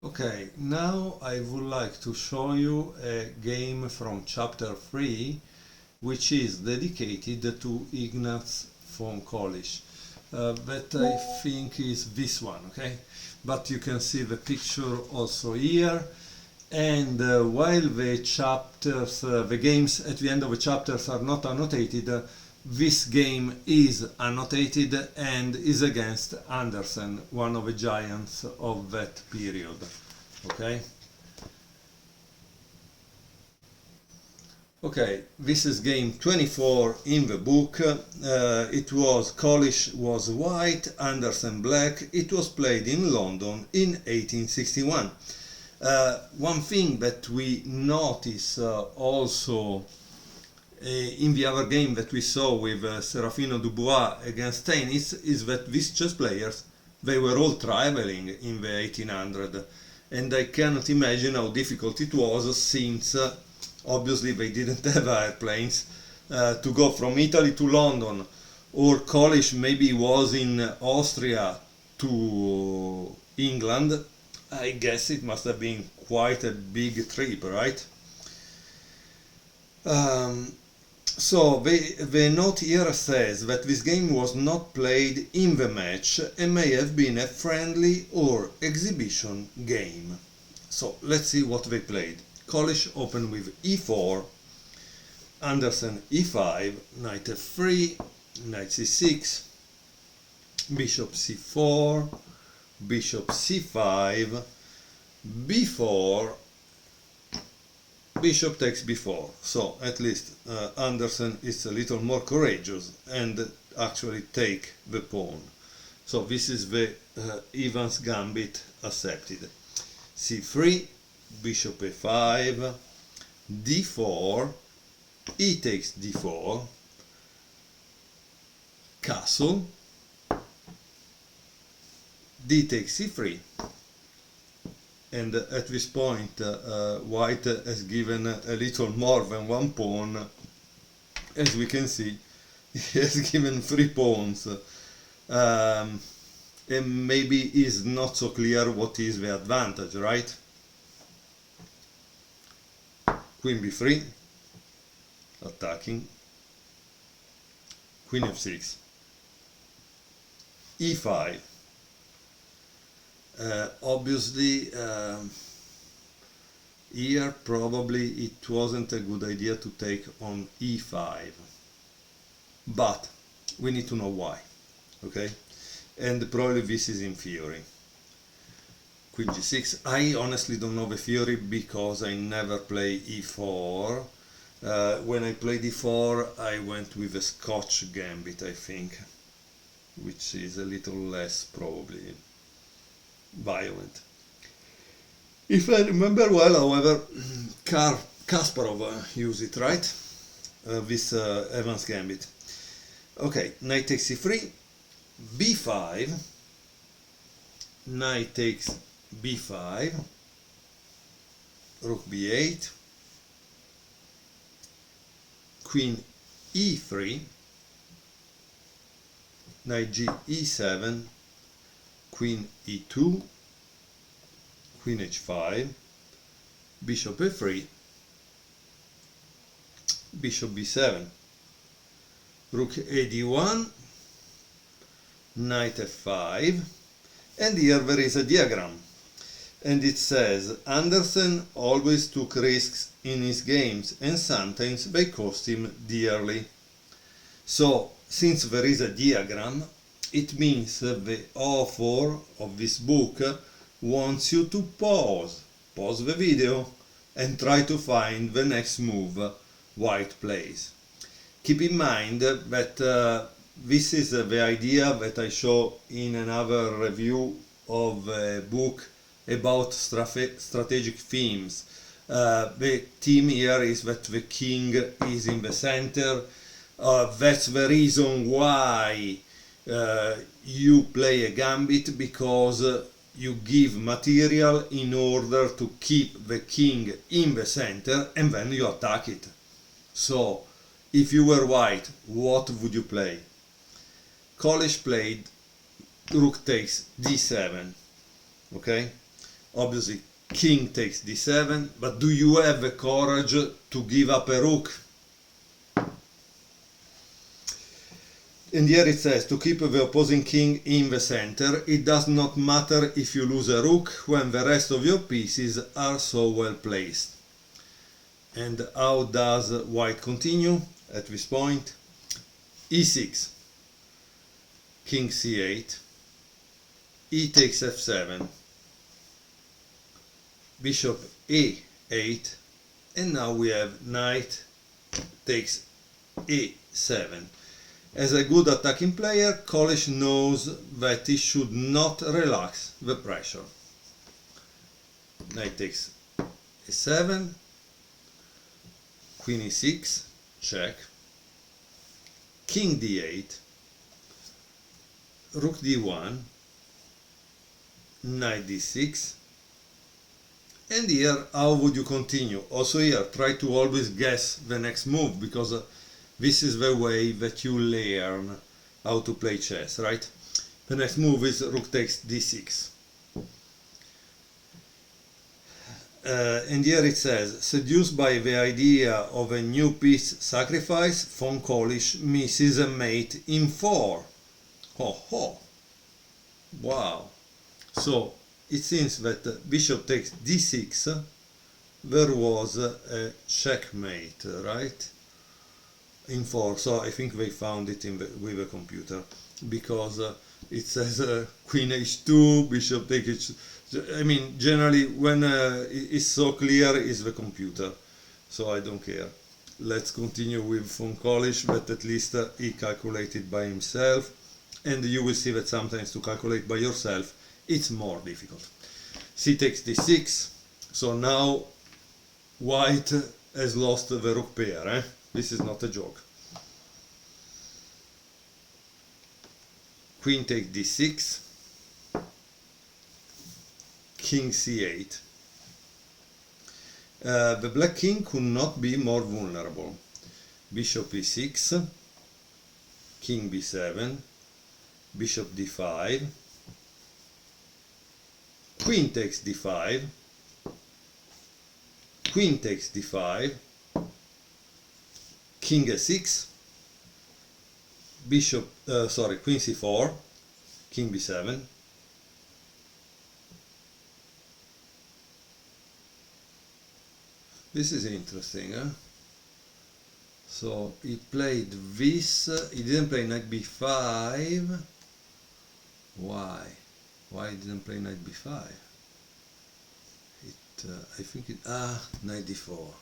Okay, now I would like to show you a game from chapter 3 which is dedicated to Ignatz from Kolisch. That I think is this one, okay? But you can see the picture also here. And while the chapters, the games at the end of the chapters are not annotated, this game is annotated and is against Andersen, one of the giants of that period. Okay? Okay, this is game 24 in the book. It was Kolisch was white, Andersen black. It was played in London in 1861. One thing that we notice also in the other game that we saw with Serafino Dubois against Tennis is that these chess players, they were all traveling in the 1800, and I cannot imagine how difficult it was since obviously they didn't have airplanes to go from Italy to London, or Kolisch maybe was in Austria to England. I guess it must have been quite a big trip, right? So the note here says that this game was not played in the match and may have been a friendly or exhibition game. So let's see what they played. Kolisch opened with e4, Andersen e5, knight f3, knight c6, bishop c4, bishop c5, b4, bishop takes b4. So at least Andersen is a little more courageous and actually take the pawn. So this is the Evans gambit accepted. c3, bishop a5, d4, e takes d4, castle, d takes c3, and at this point white has given a little more than one pawn. As we can see, he has given 3 pawns, and maybe is not so clear what is the advantage, right? Queen b3, attacking, queen f6, e5. Obviously here probably it wasn't a good idea to take on e5, but we need to know why, okay? And probably this is in theory. Queen g6. I honestly don't know the theory because I never play e4. When I played e4 I went with a Scotch gambit, I think, which is a little less probably violent. If I remember well, however, Kasparov used it, right? This Evans gambit. Okay, knight takes c3, b5, knight takes b5, rook b8, queen e3, knight g e7, queen e2, queen h5, bishop f3, bishop b7, rook ad1, knight f5, and here there is a diagram, and it says Andersen always took risks in his games and sometimes they cost him dearly. So since there is a diagram, it means the author of this book wants you to pause the video and try to find the next move white plays. Keep in mind that this is the idea that I show in another review of a book about strategic themes. The theme here is that the king is in the center. That's the reason why you play a gambit, because you give material in order to keep the king in the center and then you attack it. So if you were white, what would you play? Kolisch played rook takes d7, okay? Obviously king takes d7, but do you have the courage to give up a rook? And here it says to keep the opposing king in the center. It does not matter if you lose a rook when the rest of your pieces are so well placed. And how does white continue at this point? e6, king c8, e takes f7, bishop a8, and now we have knight takes a7. As a good attacking player, Kolisch knows that he should not relax the pressure. Knight takes a7, queen e6, check, king d8, rook d1, knight d6, and here how would you continue? Also here try to always guess the next move, because this is the way that you learn how to play chess, right? The next move is rook takes d6. And here it says, seduced by the idea of a new piece sacrifice, von Kolisch misses a mate in 4. Ho ho! Wow! So it seems that bishop takes d6, there was a checkmate, right? In 4, so I think they found it with the computer, because it says queen h2, bishop takes h2. I mean, generally when it's so clear is the computer, so I don't care. Let's continue with von Kolisch, but at least he calculated by himself, and you will see that sometimes to calculate by yourself it's more difficult. C takes d6, so now white has lost the rook pair, eh? This is not a joke. Queen takes d6, king c8. The black king could not be more vulnerable. Bishop e6, king b7, bishop d5, queen takes d5, queen takes d5, king a6, bishop, queen c4, king b7, this is interesting, huh? So he played this, he didn't play knight b5. Why? Why he didn't play knight b5? I think it, knight d4,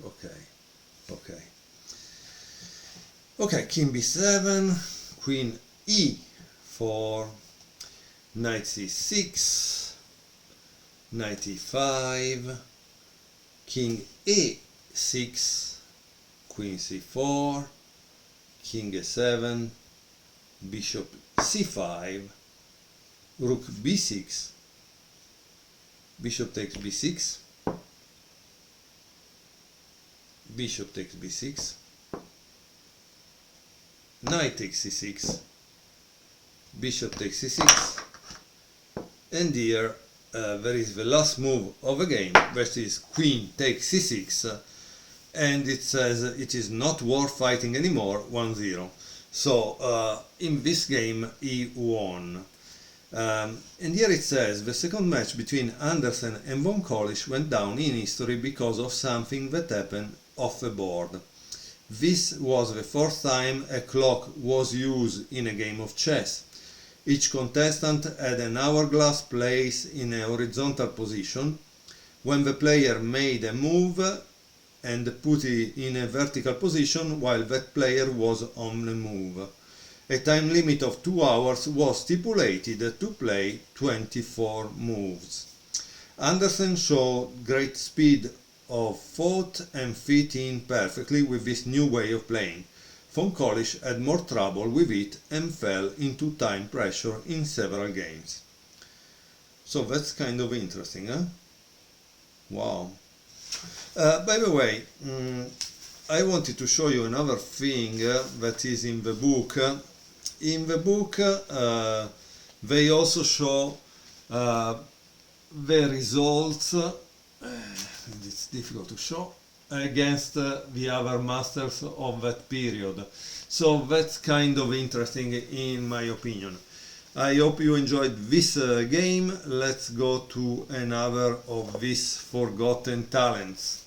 okay. Okay, king b7, queen e4, knight c6, knight e5, king a6, queen c4, king a7, bishop c5, rook b6, bishop takes b6, bishop takes b6, knight takes c6, bishop takes c6, and here there is the last move of the game, that is queen takes c6, and it says it is not worth fighting anymore, 1-0. So in this game he won. And here it says the second match between Andersen and von Kolisch went down in history because of something that happened off the board. This was the fourth time a clock was used in a game of chess. Each contestant had an hourglass placed in a horizontal position. When the player made a move and put it in a vertical position while that player was on the move. A time limit of 2 hours was stipulated to play 24 moves. Andersen showed great speed of thought and fit in perfectly with this new way of playing. Von Kolisch had more trouble with it and fell into time pressure in several games. So that's kind of interesting, huh? Wow. By the way, I wanted to show you another thing that is in the book. In the book they also show the results, and it's difficult to show, against the other masters of that period. So that's kind of interesting in my opinion. I hope you enjoyed this game. Let's go to another of these forgotten talents.